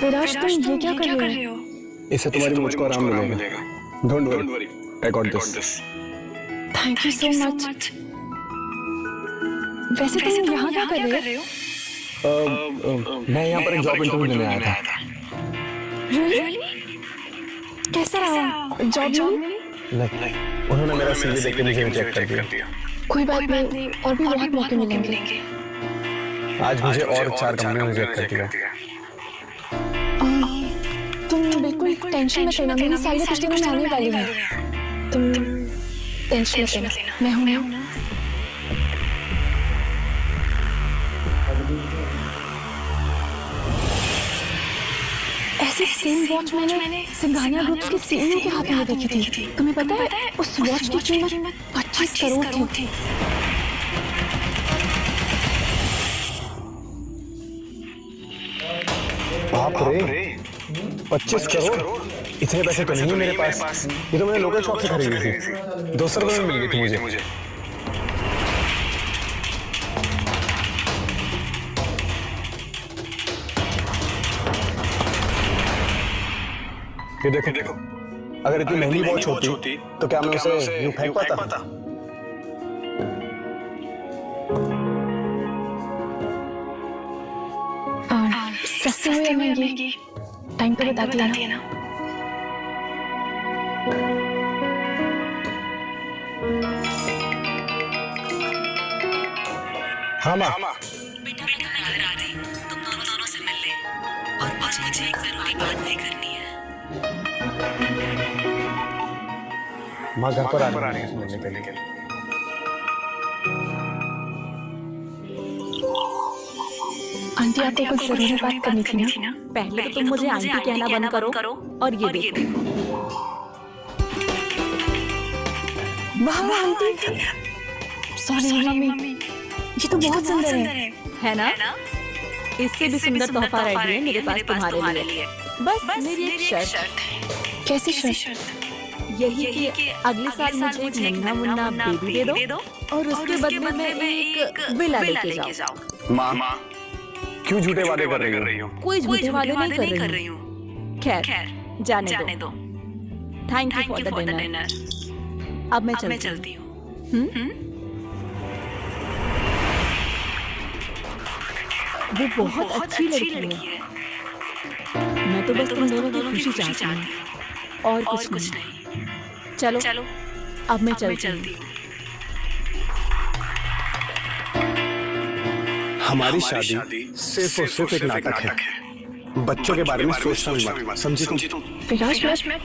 विराज तुम ये क्या कर रहे हो? इससे तुम्हारी मुझको आराम मिलेगा। Don't worry, I got this. Thank you so much. वैसे तुम यहाँ क्या कर रहे हो? मैं यहाँ पर एक जॉब इंटरव्यू देने आया था। Really? कैसा रहा जॉब में? नहीं, उन्होंने मेरा सीवी देख के मुझे रिजेक्ट कर दिया। कोई बात नहीं, और भी बहुत मौके मिलेंगे। आज मुझे और 4 कंपनियों ने रिजेक्ट कर दिया। तुम बिल्कुल टेंशन मत लेना, मेरी सैलरी कुछ दिनों में आने वाली है। तुम टेंशन मत लेना, मैं हूँ ना। ऐसी सेम वॉच मैंने सिंघानिया ग्रुप्स के सीईओ के हाथ में देखी थी। तुम्हें पता है उस वॉच की कीमत 25 करोड़ थी। बाप रे, 25 करोड़? इतने पैसे तो नहीं है मेरे पास। ये तो मैंने लोकल शॉप से खरीदी थी। 200 रुपए में मिल गई थी मुझे। ये देखो, अगर इतनी महंगी वॉच होती तो क्या मैं उसे यूं फेंक पाता? सस्ती हुई है महंगी, टाइम पे बताती है ना। हाँ माँ, बेटा मैं घर आ रही, तुम दोनों से मिल ले और मुझे एक जरूरी बात भी करनी है। माँ घर पर आ रही है मिलने के लिए। आंटी आपको कुछ जरूरी बात करनी थी ना? पहले तो तुम मुझे आंटी कहना बंद करो और ये देखो। वाह आंटी, सॉरी मम्मी, ये तो बहुत सुंदर है ना? इससे भी सुंदर तोहफा रेडी है मेरे पास तुम्हारे लिए। बस मेरी एक शर्त। कैसी शर्त? यही कि अगले साल मुझे एक नन्हा मुन्ना बेबी दे दो और उसके बदले में एक विला लेके जाओ। माँ, क्यों झूठे वादे कर रही हो? कोई झूठे वादे नहीं कर रही हूँ। खैर जाने दो। Thank you for the dinner. अब मैं चलती हूँ। वो बहुत अच्छी लड़की है। मैं तो बस तुम दोनों की खुशी चाहती हूँ और कुछ नहीं। चलो अब मैं चलती हूँ। हमारी शादी सिर्फ और सिर्फ एक नाटक है। बच्चों के बारे में सोचना भी मत, समझी तुम? विराज मैं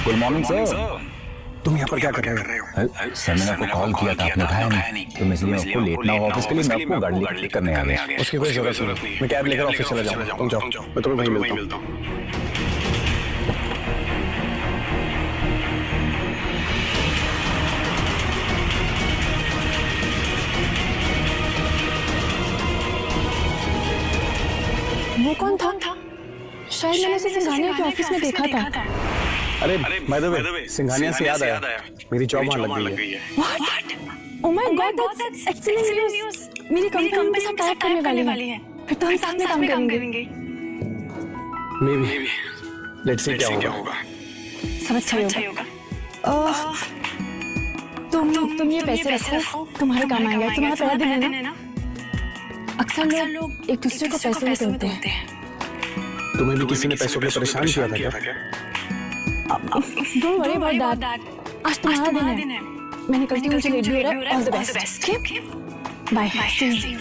गुड मॉर्निंग सर। तुम यहाँ पर क्या कर रहे हो? सर मैंने आपको कॉल किया था, आपने उठाया नहीं, तो इसलिए आपको लेट ना हो ऑफिस के लिए मैं आपको गाड़ी लेकर करने आ गया। उसकी कोई जरूरत नहीं, मैं कैब लेकर ऑफिस चला जाऊंगा। तुम जाओ, मैं तुम्हें वहीं मिलता हूँ। वो कौन था? शायद मैंने उसे सिंघानिया के ऑफिस में देखा था। अरे बाय द वे, सिंघानिया से याद आया, मेरी जॉब वहाँ लग गई है। What? Oh my God, that's excellent news. मेरी कंपनी उनके साथ टाई करने वाली है। फिर तो हम साथ में काम करेंगे। Maybe. Let's see क्या होगा। सब अच्छा होगा। तुम ये पैसे रखो, तुम्हारे काम आएंगे। तुम्हारा पहला दिन है ना? अक्सर लोग एक दूसरे को पैसे भी देते हैं। तुम्हें भी किसी ने पैसों के लिए परेशान किया था क्या? Don't worry about that. आज तुम्हारा दिन है। मैं निकलती हूँ, मुझे लेट भी हो रहा है। All the best. Bye. See you.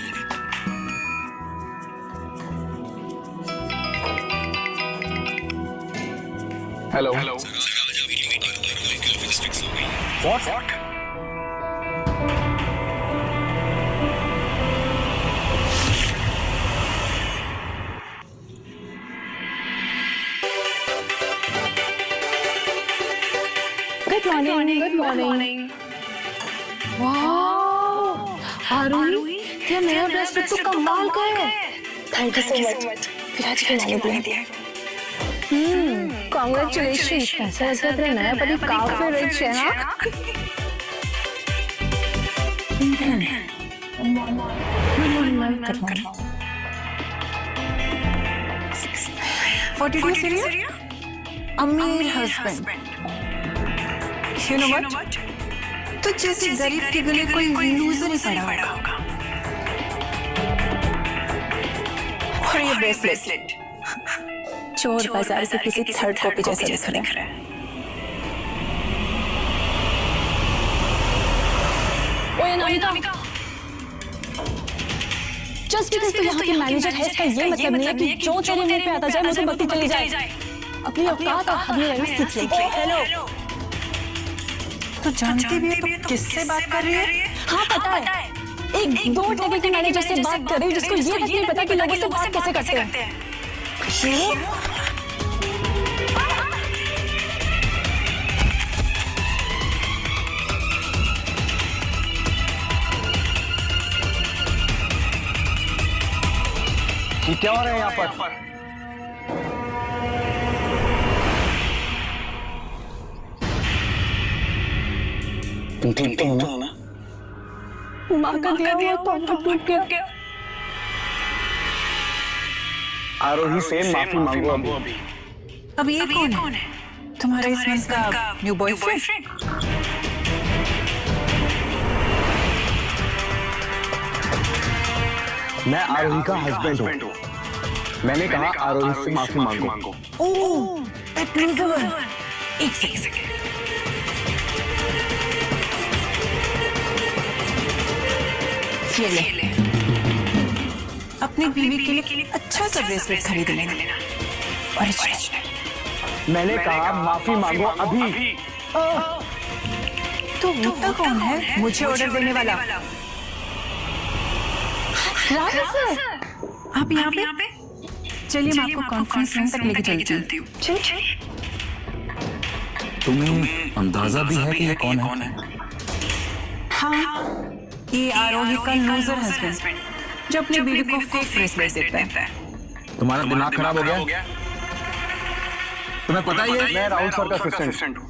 Hello. Morning, good morning. वाह आरोही, ये नया ब्रेसलेट तो कमाल का है। Thank you so much. Viraj के लाने दिया। कांग्रेचुलेशन। ऐसा लगता है तेरा नया पति काफी रिच है ना? What did you say? Amir husband. You know what? तो जैसे गरीब के गले कोई लूजर ही पड़ा होगा। और ये ब्रेसलेट चोर बाजार से किसी थर्ड कॉपी जैसा दिख रहा है। ओए अनामिका, जस्ट बिकॉज़ तू यहाँ की मैनेजर है इसका ये मतलब नहीं है कि जो तेरे मुंह पे आता जाए मुझे बत्ती चली जाए। अपनी औकात और हद में रहना सीख ले। हेलो, तो जानती भी है तो किससे बात कर रही है? हाँ पता है, एक दो टके के मैनेजर से बात कर रही हूँ जिसको ये तक नहीं पता कि लोगों से बात कैसे करते हैं। ये क्या हो रहा है यहाँ पर? तुम ठीक तो हो ना? माँ का दिया हुआ तोहफा टूट गया। आरोही से माफी मांगो अभी। अब ये कौन है? तुम्हारे इस मंथ का न्यू बॉयफ्रेंड? मैं आरोही का हस्बैंड हूँ। मैंने कहा आरोही से माफी मांगो। ओह, दैट लूजर। एक सेकंड। ये ले। अपनी बीवी के लिए अच्छा सा ब्रेसलेट खरीद लेना। ओरिजिनल। मैंने कहा माफी मांगो अभी। तो वो कौन है मुझे ऑर्डर देने वाला? आप यहाँ पे? चलिए मैं आपको कॉन्फ्रेंस रूम तक लेके चलती हूँ। तुम्हें अंदाजा भी है कि ये कौन है? हाँ, ये आरोही का लूजर हस्बैंड जो अपनी बीवी को फेक ब्रेसलेट देता है। तुम्हारा दिमाग खराब हो गया? तुम्हें पता ही है मैं राहुल सर का असिस्टेंट हूँ।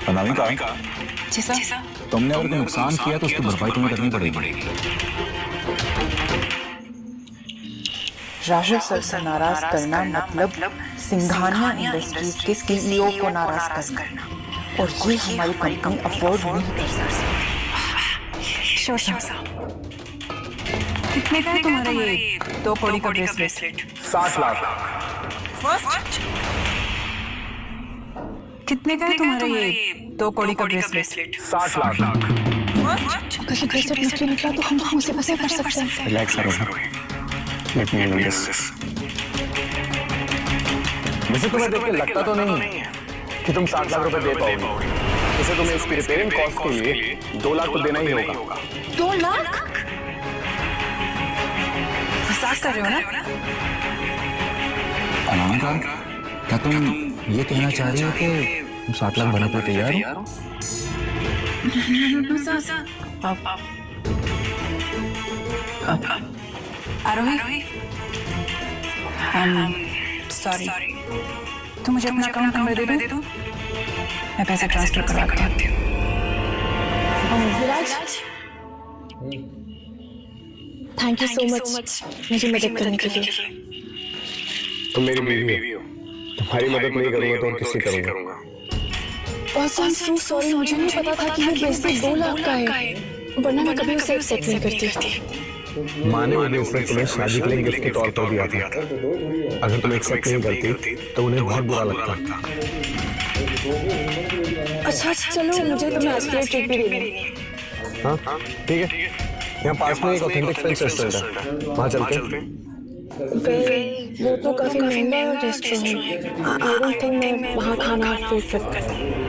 अनामिका, जैसा तुमने अगर कोई नुकसान किया तो उसकी भरपाई तुम्हें करनी पड़ेगी। राहुल सर से नाराज करना मतलब सिंघानिया इंडस्ट्रीज के सीईओ को नाराज करना, और ये हमारी कंपनी अफोर्ड नहीं कर सकती। कितने का है तुम्हारा ये 2 कौड़ी का ब्रेसलेट? 60 लाख। कितने का है तुम्हारा ये 2 कौड़ी का ब्रेसलेट? 60 लाख। अगर ये ब्रेसलेट मुझे निकला तो हम उसे बस कर सकते हैं। रिलैक्स करो। Let me handle this. वैसे तुम्हें देख के लगता तो नहीं है कि तुम 60 लाख रुपए दे पाओगे। इसे तुम्हें इसकी रिपेयरिंग कॉस्ट के लिए 2 लाख तो देना ही होगा। 2 लाख? मजाक कर रहे हो ना? अनामिका, क्या तुम ये कहना चाह रही हो कि तुम 60 लाख भरने पर तैयार हो? आरोही, सॉरी, तुम मुझे अपना अकाउंट नंबर दे दो, मैं पैसे ट्रांसफर करवाती हूँ। विराज, थैंक यू सो मच मेरी मदद करने के लिए। तुम मेरी बीवी हो। तुम्हारी मदद नहीं करूंगा तो और किसकी करूंगा? Also, I'm so sorry, मुझे नहीं पता था कि ये ब्रेसलेट 2 लाख का है, वरना मैं कभी उसे एक्सेप्ट नहीं करती। माँ ने वो ब्रेसलेट तुम्हें शादी के लिए गिफ्ट के तौर पर दिया था। अगर तुम एक्सेप्ट नहीं करती तो उन्हें बहुत बुरा लगता। अच्छा चलो, मुझे तुम्हें आज के लिए ट्रीट भी देनी है। हाँ ठीक है, यहाँ पास में एक ऑथेंटिक फ्रेंच रेस्टोरेंट है, वहाँ चलते हैं। वो तो काफी महंगा रेस्टोरेंट है। आई डोंट थिंक मैं वहाँ खाना अफोर्ड कर सकती।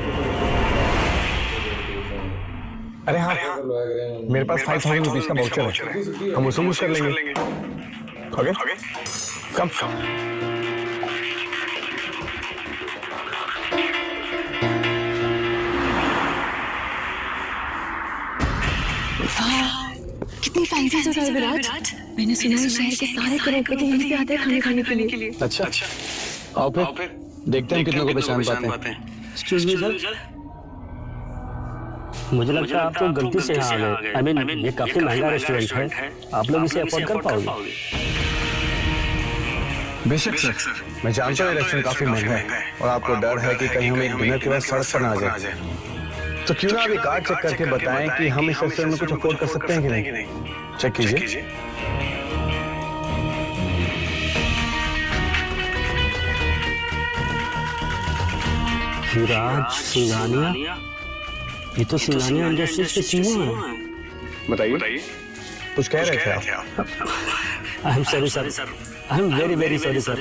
अरे हाँ, मेरे पास 5000 रुपीज का वाउचर है, हम उसे यूज कर लेंगे। ओके, कम। वाह, कितनी फैंसी जगह है विराज। मैंने सुना है शहर के सारे करोड़पति यहीं पे आते हैं खाने खाने के लिए। अच्छा, आओ फिर देखते हैं कितने को पहचान पाते हैं। एक्सक्यूज मी सर, मुझे लगता है आपको गलती से यहाँ आ गए। आई मीन ये काफी महंगा रेस्टोरेंट है, आप लोग इसे अफोर्ड कर पाओगे? बेशक सर, मैं जानता हूँ रेस्टोरेंट काफी महंगा है और आपको डर है कि कहीं हम एक डिनर के बाद सड़क पर ना आ जाए। तो क्यों ना अभी कार्ड चेक करके बताएं कि हम इस रेस्टोरेंट में कुछ अफोर्ड कर सकते हैं कि नहीं। चेक कीजिए। विराज सिंघानिया, ये तो सिंघानिया इंडस्ट्रीज के सीईओ हैं। बताइए, कुछ कह रहे थे आप? I am sorry sir, I am very very sorry sir.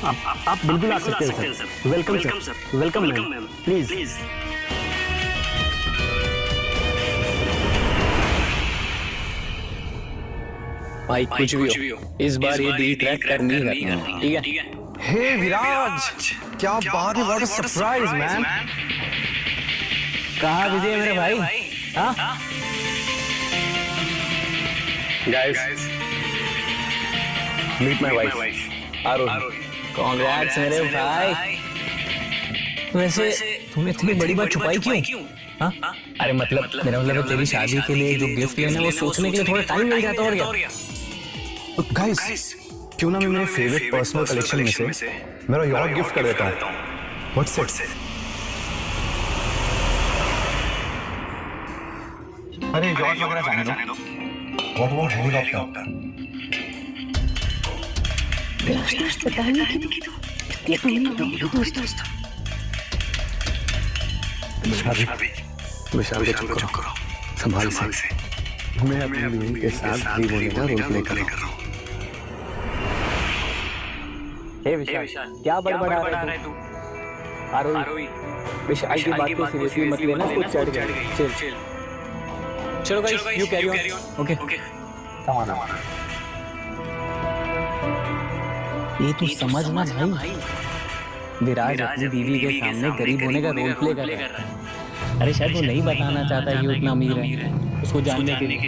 आप बिल्कुल आ सकते हैं sir. Welcome sir, welcome ma'am, please. भाई कुछ भी हो, इस बार ये डील क्रैक करनी है, ठीक है? हे विराज, क्या बात है, व्हाट अ सरप्राइज मैन। कहाँ बिजी है मेरे भाई? हाँ guys, meet my wife Aarohi. Congrats मेरे भाई। वैसे तुमने इतनी बड़ी बात छुपाई क्यों? हाँ? अरे मतलब मेरा मतलब है तेरी शादी के लिए जो गिफ्ट लेना वो सोचने के लिए थोड़ा टाइम मिल जाता और क्या? गाइस, क्यों ना मैं मेरे फेवरेट पर्सनल कलेक्शन में से मेरा यॉट गिफ्ट कर देता हूँ। What's it? अरे यॉट वगैरह जाने दो। What about helicopter? विराज पता नहीं कि तुम दोस्त। विशाल को चुप करो, संभाल से। मैं अपनी बीवी के साथ गरीब होने का रोल प्ले कर रहा हूँ। हे विशाल, क्या बड़बड़ा रहा है तू? आरोही, विशाल की बात को सीरियसली मत लेना, कुछ चढ़ गई। चलो guys, you carry on. Okay, come on. ये तू समझना भाई, विराज अपनी बीवी के सामने गरीब होने का रोल प्ले कर रहा है। अरे शायद वो नहीं बताना चाहता है कि वो इतना अमीर है, उसको जानने के लिए।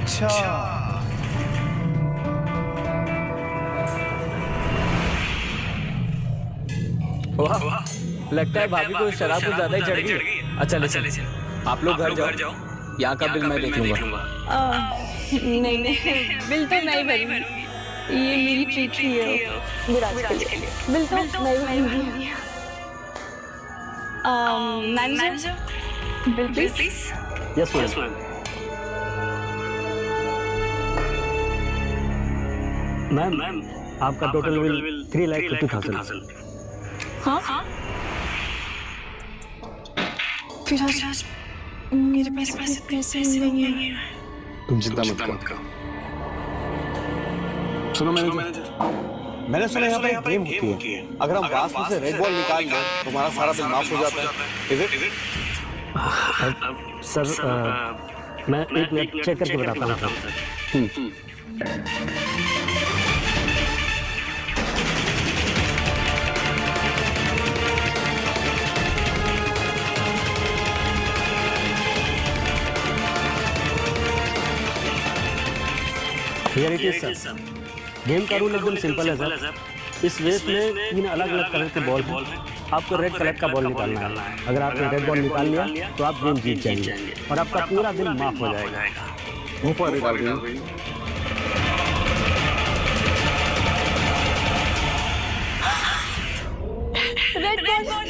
अच्छा, वाह, लगता है भाभी को शराब कुछ ज्यादा ही चढ़ गई। अच्छा चले, आप लोग घर जाओ, यहाँ का बिल मैं देख लूंगा। नहीं, बिल तो नहीं भरूंगी, ये मेरी ट्रीट थी विराज के लिए। बिल तो नहीं भरूंगी। Manager, bill please. Yes ma'am. Ma'am, आपका टोटल बिल 3,50,000। हाँ, विराज, मेरे पास पैसे नहीं है। तुम चिंता मत करो। सुनो मैंने सुना यहाँ पे एक गेम होती है, अगर हम पास में से रेड बॉल निकाल लें तो हमारा सारा बिल माफ हो जाता है। Is it? सर मैं एक मिनट चेक करके बताता हूँ sir. Here it is, sir. Game का रूल एकदम सिंपल है सर। इस रेस में 3 अलग अलग कलर के बॉल हैं। आपको रेड कलर का बॉल निकालना है। अगर आपने रेड बॉल निकाल लिया तो आप गेम जीत जाएंगे और आपका पूरा दिन माफ हो जाएगा। मुंह पर निकाल दिया। Red ball.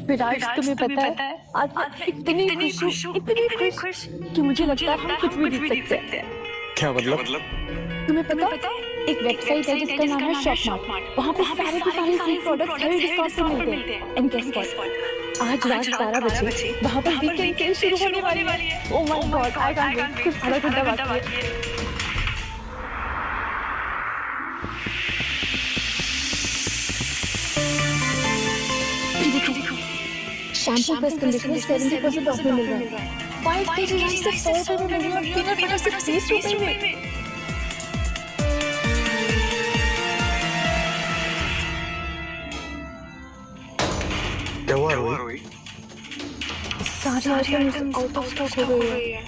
विराज, तुम्हें पता है आज मैं इतनी खुश कि मुझे लगता है हम कुछ भी जीत सकते हैं। क्या मतलब? तुम्हें पता है एक वेबसाइट है जिसका नाम है शॉपमार्ट। वहाँ पे सारे के सारे फ्री प्रोडक्ट्स हेवी डिस्काउंट पे मिलते हैं। एंड गेस व्हाट, आज रात 12 बजे वहाँ पर वीकेंड सेल शुरू होने वाली है। Oh my god, I can't wait. सिर्फ आधा घंटा बाकी है। शैम्पू प्लस कंडीशनर 70% ऑफ में मिल रहा है। 5 kg राइस सिर्फ 100 रुपए में मिल रहा है। पीनट बटर सिर्फ 30 रुपए में। क्या हुआ रोही? सारी आइटम्स आउट ऑफ स्टॉक हो गई है।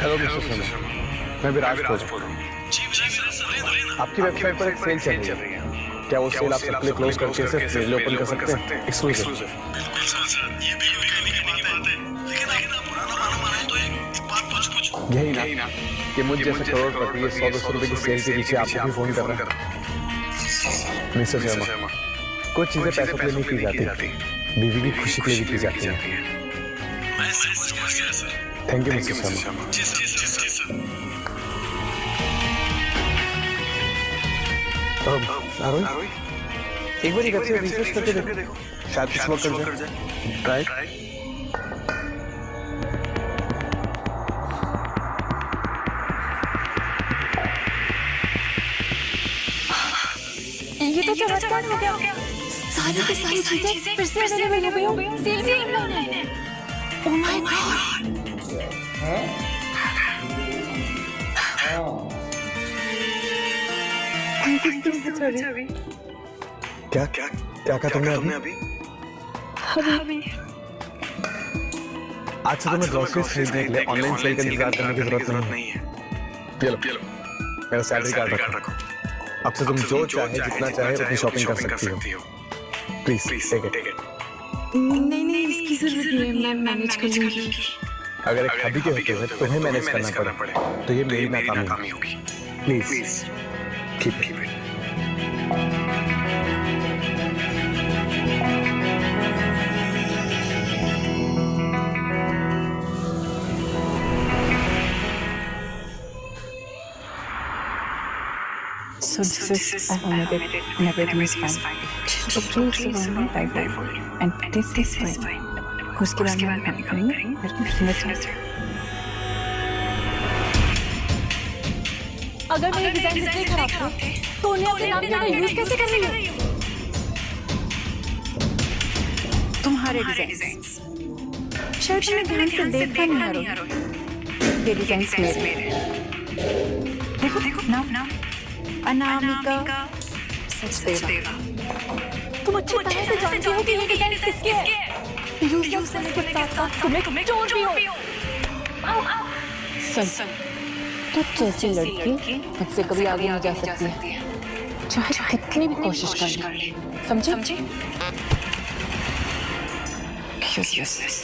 हेलो मिस्टर शर्मा, मैं विराज बोल रहा हूँ। आपकी वेबसाइट पर एक सेल चल रही है, क्या वो सेल आप सबके लिए क्लोज करके सिर्फ मेरे लिए ओपन कर सकते हैं? एक्सक्लूसिव। यही ना कि मुझ जैसे करोड़पति ये 100-200 रुपए की सेल के पीछे आपको भी फोन कर रहा है। मिस्टर शर्मा, कुछ चीजें पैसों के लिए नहीं की जाती, बीवी की खुशी के लिए भी की जाती है। Thank you mister Sharma. Arohi, एक बार अच्छे रिसर्च करके देखो, शायद कुछ वर्क कर जाए। ट्राई। ये तो चमत्कार हो गया। सारी की सारी चीजें फिर से अवेलेबल हो गई हो। सेल भी ऑनलाइन है। Oh my God. क्या कहा तुमने अभी? आज से तुम्हें ग्रोसरीज खरीदने के लिए ऑनलाइन सेल का इंतजार करने की जरूरत नहीं है। ये लो, मेरा सैलरी कार्ड रखो। अब से तुम जो चाहे जितना चाहे अपनी शॉपिंग कर सकती हो। Please take it. नहीं, इसकी जरूरत नहीं है, मैं मैनेज कर लूंगी। अगर एक हबी के होते हुए तुम्हें मैनेज करना पड़े तो ये मेरी नाकामी होगी। Please keep it. So this is unlimited, never use fine. So please surround typhoid, and this is fine. उसके बाद में हम करेंगे। अगर मेरे डिजाइन इतने खराब थे तो उन्हें अपने नाम के लिए यूज कैसे कर रही हो? तुम्हारे डिजाइन शर्ट में ध्यान से देखा नहीं हरो। ये डिजाइन मेरे देखो नाम अनामिका सचदेवा। तुम अच्छी तरह से जानती हो कि ये डिजाइन किसके है। यूज करने के साथ तुम्हें चोर भी हो। सुन, तो जैसी लड़की मुझसे कभी आगे नहीं जा सकती है, चाहे कितनी भी कोशिश कर ले। समझे? Useless.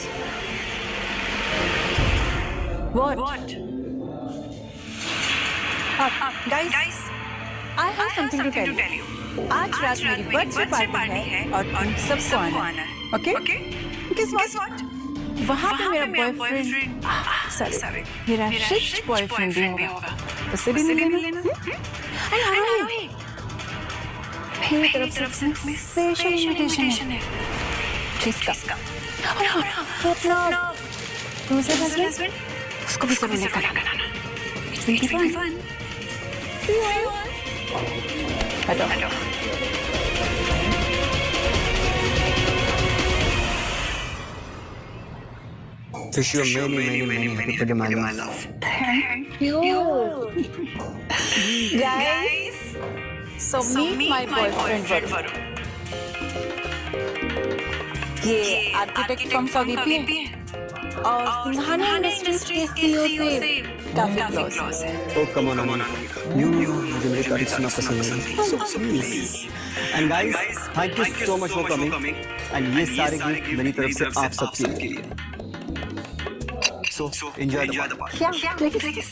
What? Guys, I have something to tell you. आज रात मेरी बर्थडे पार्टी है और तुम सबको आना है, ओके? Guess what? वहाँ पे मेरा बॉयफ्रेंड, सॉरी, मेरा रिच बॉयफ्रेंड भी होगा। उससे भी मिल लेना। आरोही, मेरी तरफ से स्पेशल इनविटेशन है। किसका? वो अपना दूसरे हस्बैंड, उसको भी सब लेकर आना। It will be fun. See you. Hello. Wish you many happy birthday, my love. Thank you. Guys, so meet my boyfriend Varun. ये आर्किटेक्ट फर्म का वीपी है और सिंघानिया इंडस्ट्रीज के सीईओ से काफी क्लोज है। Oh come on, मुझे मेरी तारीफ सुनना पसंद है। So please. And guys, thank you so much for coming. And ये सारे गिफ्ट मेरी तरफ से आप सबके लिए। So enjoy the party. क्या? Please.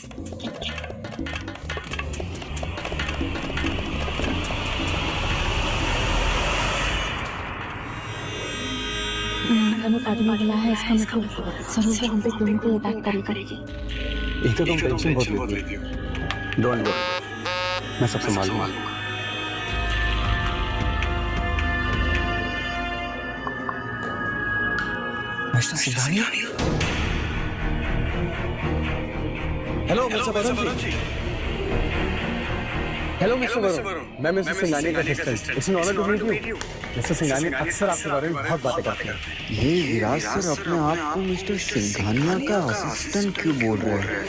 हमें पार्टी में बुलाया है, इसका मतलब जरूर से हम पे दोनों को अटैक करेगी। एक तो तुम टेंशन बहुत लेती हो। डोंट वरी, मैं सब संभाल लूंगा। Mister Singhania. Hello mister Varun ji. Hello mister Varun, मैं मिस्टर सिंघानिया का assistant. It's an honour to meet you. Mister Singhania अक्सर आपके बारे में बहुत बातें करते हैं। ये विराज सर अपने आप को मिस्टर सिंघानिया का असिस्टेंट क्यों बोल रहे हैं?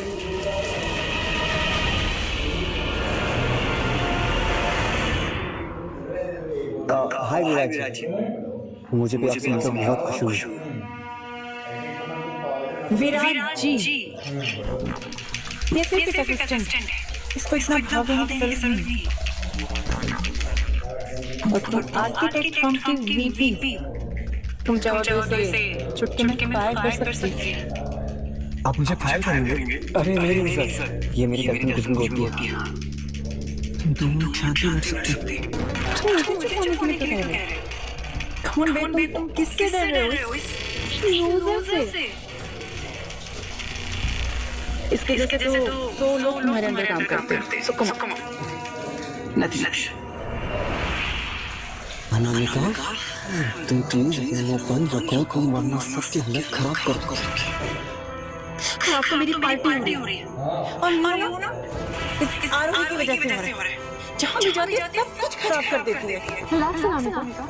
हाय विराज, मुझे भी आपसे मिलकर बहुत खुशी हुई। विराट जी, ये सिर्फ एक असिस्टेंट है, इसको इतना भावना की जरूरत नहीं। और तुम आर्किटेक्ट फर्म की वीपी, तुम चाहो तो इसे चुटकी में फायर कर सकती। आप मुझे फायर करेंगे? अरे नहीं सर, ये मेरी गर्लफ्रेंड कुछ भी होती है। तुम दोनों शादी कर सकते। तुम मुझे छुपाने के लिए क्या कह रहे हो? कौन बे, तुम किससे डर रहे हो? यूजर से। इसके जैसे तो 100 लोग तुम्हारे अंदर काम करते हैं। सो कम ऑन, अनामिका, तुम प्लीज अपने मुंह बंद रखो, तुम वरना सबकी हालत खराब कर दो। खराब तो मेरी पार्टी हो रही है, और ये ना इस आरोही की वजह से हो रहा है। जहाँ भी जाती है सब कुछ खराब कर देती है। रिलैक्स अनामिका,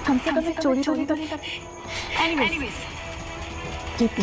हमसे बस एक चोरी तो नहीं करते। Anyways, keep